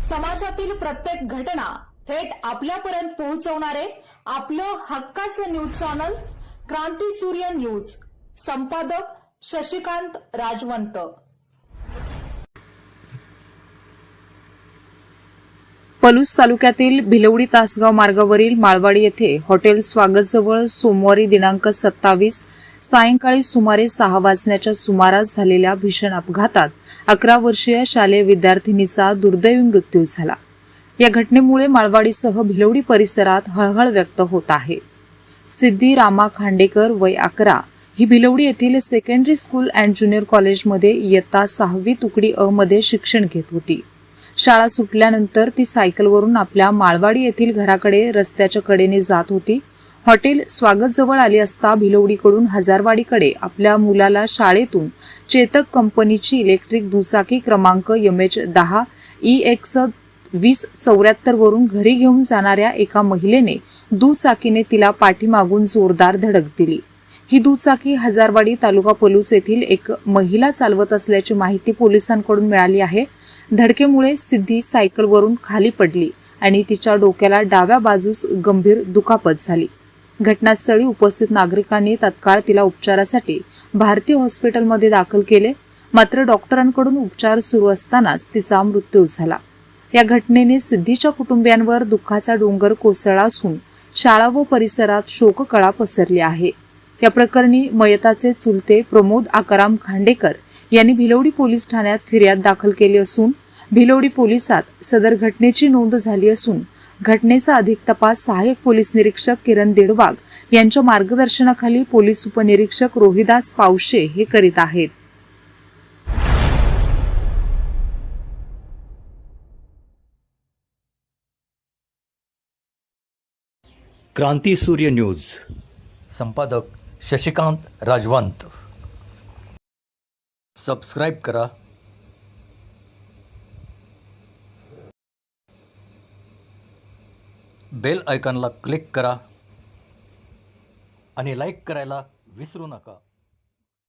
समाजातील प्रत्येक घटना थेट आपल्यापर्यंत पोहोचवणारे आपलं हक्काचं न्यूज चॅनल क्रांती सूर्य न्यूज. संपादक शशिकांत राजवंत. पलूस तालुक्यातील भिलवडी तासगाव मार्गावरील माळवाडी येथे हॉटेल स्वागतजवळ सोमवारी दिनांक 27 सायंकाळी सुमारे 6 वाजण्याच्या सुमारास झालेल्या भीषण अपघातात 11 वर्षीय शालेय विद्यार्थिनीचा दुर्दैवी मृत्यू झाला. या घटनेमुळे माळवाडीसह भिलवडी परिसरात हळहळ व्यक्त होत आहे. सिद्धी रामा खांडेकर वय 11 ही भिलवडी येथील सेकंडरी स्कूल अँड ज्युनियर कॉलेजमध्ये इयत्ता 6वी तुकडी अ मध्ये शिक्षण घेत होती. शाळा सुटल्यानंतर ती सायकलवरून आपल्या माळवाडी येथील घराकडे रस्त्याच्या कडेने जात होती. हॉटेल स्वागतजवळ आली असता भिलवडीकडून हजारवाडीकडे आपल्या मुलाला शाळेतून चेतक कंपनीची इलेक्ट्रिक दुचाकी क्रमांक MH10 EX 2074 वरून घरी घेऊन जाणाऱ्या एका महिलेने दुचाकीने तिला पाठीमागून जोरदार धडक दिली. ही दुचाकी हजारवाडी तालुका पलूस येथील एक महिला चालवत असल्याची माहिती पोलिसांकडून मिळाली आहे. धडकेमुळे सिद्धी सायकलवरून खाली पडली आणि तिच्या डोक्याला डाव्या बाजूस गंभीर दुखापत झाली. घटनास्थळी उपस्थित नागरिकांनी तत्काळ तिला उपचारासाठी भारतीय हॉस्पिटलमध्ये दाखल केले. मात्र डॉक्टरांकडून उपचार सुरू असतानाच तिचा मृत्यू झाला. या घटनेने सिद्धीच्या कुटुंबियांवर दुःखाचा डोंगर कोसळला असून शाळा व परिसरात शोककळा पसरली आहे. या प्रकरणी मयताचे चुलते प्रमोद आकाराम खांडेकर यांनी भिलवडी पोलीस ठाण्यात फिर्याद दाखल केली असून भिलवडी पोलिसात सदर घटनेची नोंद झाली असून घटनेचा अधिक तपास सहाय्यक पोलीस निरीक्षक किरण देडवाग यांच्या मार्गदर्शनाखाली पोलीस उपनिरीक्षक रोहिदास पावशे हे करीत आहेत. क्रांती सूर्य न्यूज. संपादक शशिकांत राजवंत. सबस्क्राईब करा, बेल आयकॉनला क्लिक करा आणि लाईक करायला विसरू नका.